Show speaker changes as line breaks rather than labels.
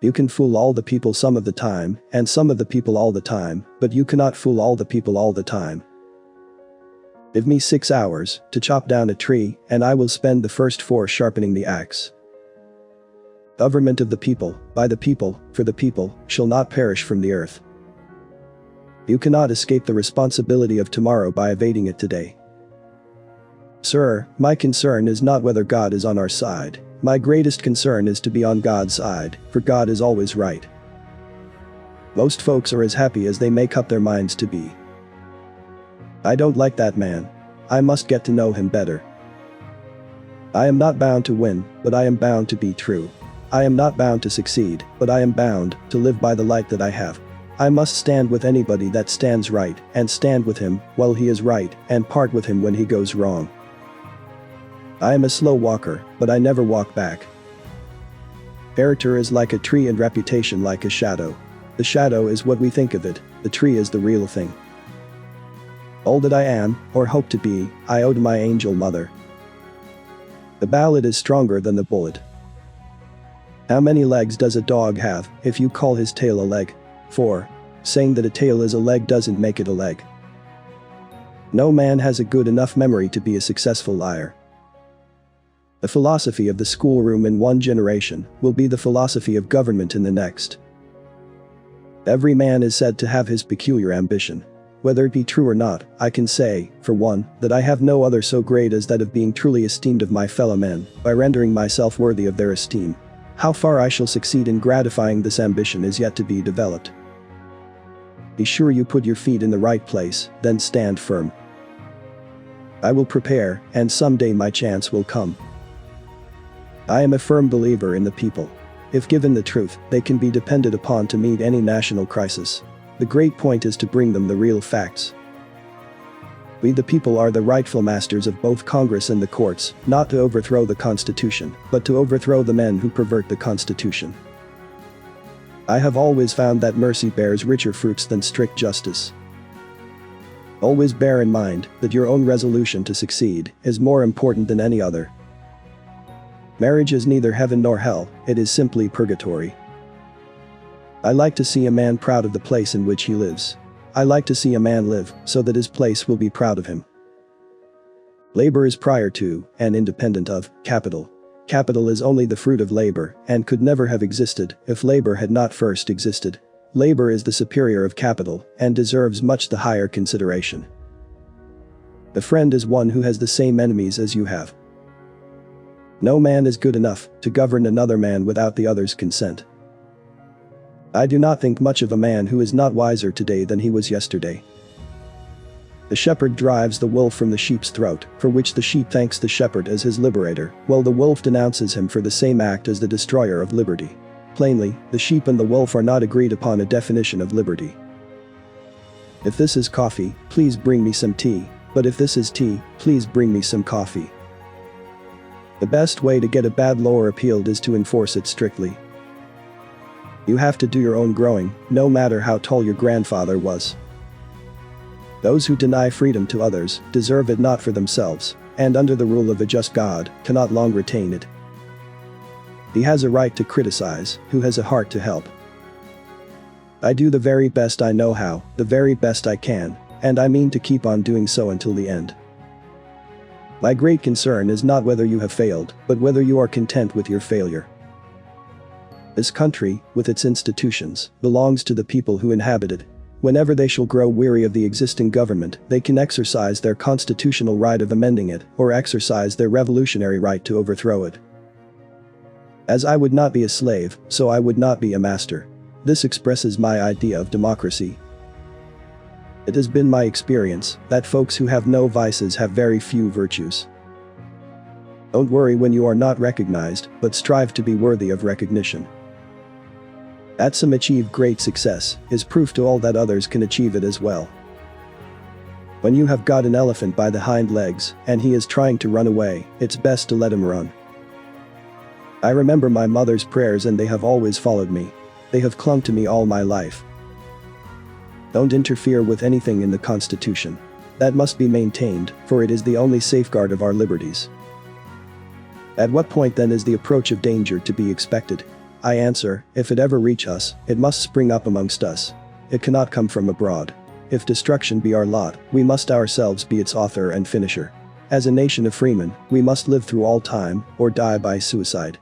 You can fool all the people some of the time, and some of the people all the time, but you cannot fool all the people all the time. Give me 6 hours to chop down a tree, and I will spend the first 4 sharpening the axe. Government of the people, by the people, for the people, shall not perish from the earth. You cannot escape the responsibility of tomorrow by evading it today. Sir, my concern is not whether God is on our side. My greatest concern is to be on God's side, for God is always right. Most folks are as happy as they make up their minds to be. I don't like that man. I must get to know him better. I am not bound to win, but I am bound to be true. I am not bound to succeed, but I am bound to live by the light that I have. I must stand with anybody that stands right, and stand with him while he is right, and part with him when he goes wrong. I am a slow walker, but I never walk back. Character is like a tree and reputation like a shadow. The shadow is what we think of it, the tree is the real thing. All that I am, or hope to be, I owe to my angel mother. The ballad is stronger than the bullet. How many legs does a dog have, if you call his tail a leg? 4. Saying that a tail is a leg doesn't make it a leg. No man has a good enough memory to be a successful liar. The philosophy of the schoolroom in one generation will be the philosophy of government in the next. Every man is said to have his peculiar ambition. Whether it be true or not, I can say, for one, that I have no other so great as that of being truly esteemed of my fellow men, by rendering myself worthy of their esteem. How far I shall succeed in gratifying this ambition is yet to be developed. Be sure you put your feet in the right place, then stand firm. I will prepare, and someday my chance will come. I am a firm believer in the people. If given the truth, they can be depended upon to meet any national crisis. The great point is to bring them the real facts. We the people are the rightful masters of both Congress and the courts, not to overthrow the Constitution, but to overthrow the men who pervert the Constitution. I have always found that mercy bears richer fruits than strict justice. Always bear in mind that your own resolution to succeed is more important than any other. Marriage is neither heaven nor hell, it is simply purgatory. I like to see a man proud of the place in which he lives. I like to see a man live so that his place will be proud of him. Labor is prior to, and independent of, capital. Capital is only the fruit of labor, and could never have existed if labor had not first existed. Labor is the superior of capital, and deserves much the higher consideration. The friend is one who has the same enemies as you have. No man is good enough to govern another man without the other's consent. I do not think much of a man who is not wiser today than he was yesterday. The shepherd drives the wolf from the sheep's throat, for which the sheep thanks the shepherd as his liberator, while the wolf denounces him for the same act as the destroyer of liberty. Plainly, the sheep and the wolf are not agreed upon a definition of liberty. If this is coffee, please bring me some tea, but if this is tea, please bring me some coffee. The best way to get a bad law repealed is to enforce it strictly. You have to do your own growing, no matter how tall your grandfather was. Those who deny freedom to others deserve it not for themselves, and under the rule of a just God, cannot long retain it. He has a right to criticize, who has a heart to help. I do the very best I know how, the very best I can, and I mean to keep on doing so until the end. My great concern is not whether you have failed, but whether you are content with your failure. This country, with its institutions, belongs to the people who inhabit it. Whenever they shall grow weary of the existing government, they can exercise their constitutional right of amending it, or exercise their revolutionary right to overthrow it. As I would not be a slave, so I would not be a master. This expresses my idea of democracy. It has been my experience that folks who have no vices have very few virtues. Don't worry when you are not recognized, but strive to be worthy of recognition. That some achieve great success is proof to all that others can achieve it as well. When you have got an elephant by the hind legs, and he is trying to run away, it's best to let him run. I remember my mother's prayers and they have always followed me. They have clung to me all my life. Don't interfere with anything in the Constitution. That must be maintained, for it is the only safeguard of our liberties. At what point then is the approach of danger to be expected? I answer, if it ever reach us, it must spring up amongst us. It cannot come from abroad. If destruction be our lot, we must ourselves be its author and finisher. As a nation of freemen, we must live through all time, or die by suicide.